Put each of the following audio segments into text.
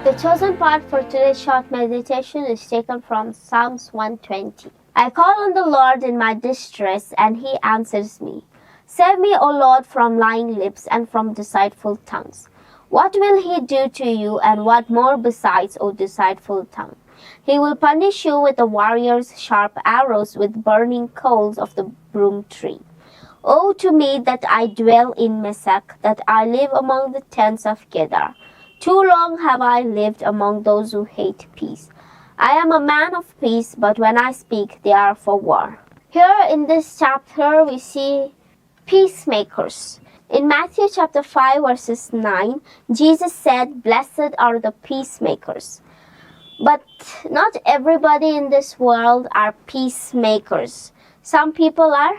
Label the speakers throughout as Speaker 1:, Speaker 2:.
Speaker 1: The chosen part for today's short meditation is taken from Psalms 120. I call on the Lord in my distress, and He answers me. Save me, O Lord, from lying lips and from deceitful tongues. What will He do to you, and what more besides, O deceitful tongue? He will punish you with a warrior's sharp arrows, with burning coals of the broom tree. Woe to me that I dwell in Meshach, that I live among the tents of Kedar. Too long have I lived among those who hate peace. I am a man of peace, but when I speak, they are for war. Here in this chapter, we see peacemakers. In Matthew chapter 5, verses 9, Jesus said, "Blessed are the peacemakers." But not everybody in this world are peacemakers. Some people are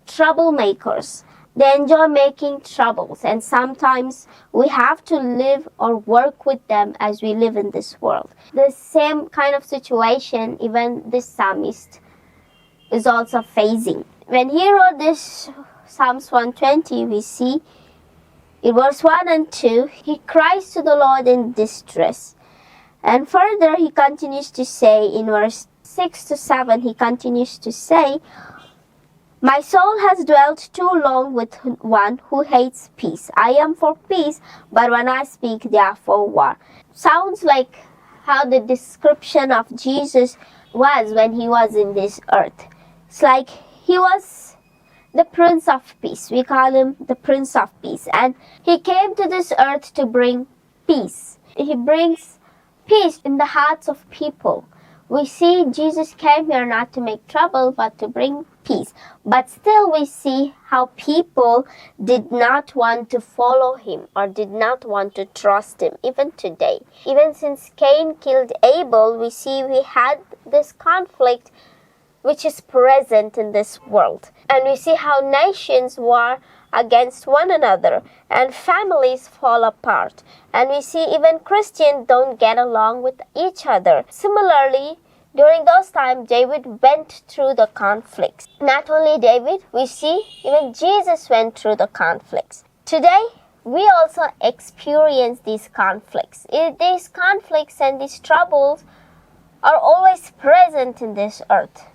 Speaker 1: troublemakers. They enjoy making troubles, and sometimes we have to live or work with them as we live in this world. The same kind of situation even this psalmist is also facing. When he wrote this Psalms 120, we see in verse 1 and 2, he cries to the Lord in distress. And further, he continues to say in verse 6 to 7, he continues to say, "My soul has dwelt too long with one who hates peace. I am for peace, but when I speak, they are for war." Sounds like how the description of Jesus was when he was in this earth. It's like he was the Prince of Peace. We call him the Prince of Peace. And he came to this earth to bring peace. He brings peace in the hearts of people. We see Jesus came here not to make trouble, but to bring peace. But still we see how people did not want to follow him or did not want to trust him, even today. Even since Cain killed Abel, we see we had this conflict which is present in this world. And we see how nations war against one another and families fall apart. And we see even Christians don't get along with each other. Similarly, during those times, David went through the conflicts. Not only David, we see even Jesus went through the conflicts. Today, we also experience these conflicts. These conflicts and these troubles are always present in this earth,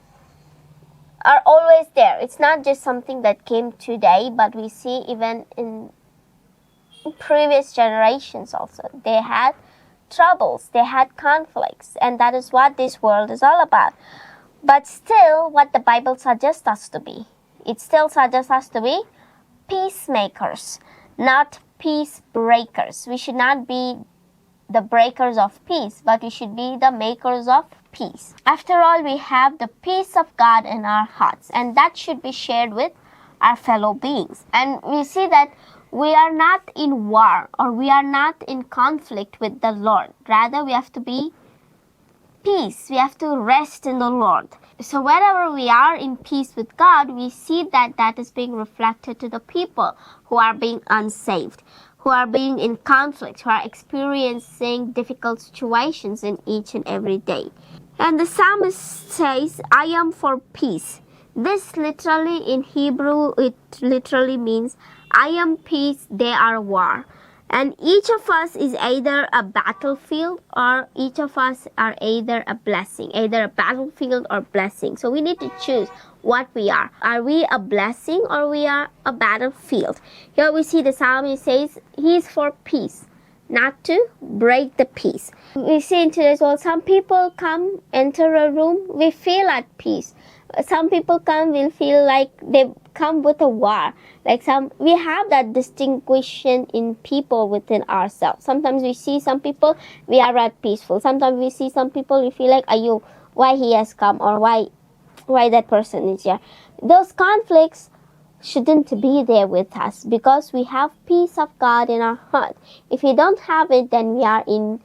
Speaker 1: are always there. It's not just something that came today, but we see even in previous generations also. They had troubles, they had conflicts, and that is what this world is all about. But still, what the Bible suggests us to be, it still suggests us to be peacemakers, not peace breakers. We should not be the breakers of peace, but we should be the makers of peace. After all, we have the peace of God in our hearts, and that should be shared with our fellow beings. And we see that we are not in war or we are not in conflict with the Lord. Rather, we have to be peace. We have to rest in the Lord. So wherever we are in peace with God, we see that that is being reflected to the people who are being unsaved, who are being in conflict, who are experiencing difficult situations in each and every day. And the psalmist says, "I am for peace." This literally in Hebrew, it literally means, I am peace, they are war. And each of us is either a battlefield or each of us are either a blessing, either a battlefield or blessing. So we need to choose what we are. Are we a blessing or we are a battlefield? Here we see the psalmist says he is for peace, not to break the peace. We see in today's world, some people come, enter a room, we feel at peace. Some people come, we'll feel like they come with a war. We have that distinction in people within ourselves. Sometimes we see some people, we are at peaceful. Sometimes we see some people, we feel like, why he has come or why that person is here. Those conflicts shouldn't be there with us because we have peace of God in our heart. If we don't have it, then we are in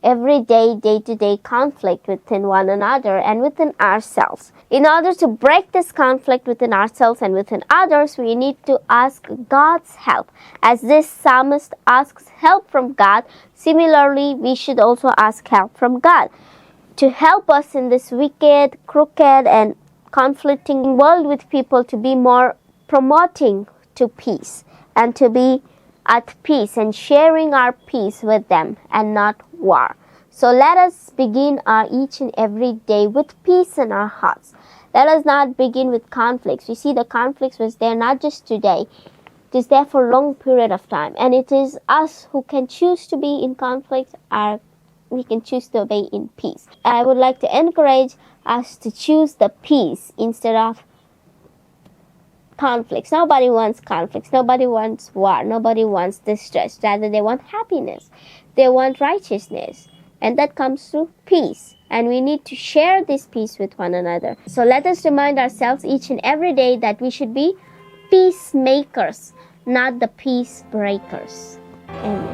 Speaker 1: everyday, day-to-day conflict within one another and within ourselves. In order to break this conflict within ourselves and within others, we need to ask God's help. As this psalmist asks help from God, similarly, we should also ask help from God to help us in this wicked, crooked, and conflicting world with people to be more promoting to peace and to be at peace and sharing our peace with them and not war. So let us begin our each and every day with peace in our hearts. Let us not begin with conflicts. You see, the conflicts was there not just today. It is there for a long period of time. And it is us who can choose to be in conflict, or we can choose to be in peace. I would like to encourage us to choose the peace instead of conflicts. Nobody wants conflicts. Nobody wants war. Nobody wants distress. Rather, they want happiness. They want righteousness. And that comes through peace. And we need to share this peace with one another. So let us remind ourselves each and every day that we should be peacemakers, not the peace breakers. Amen.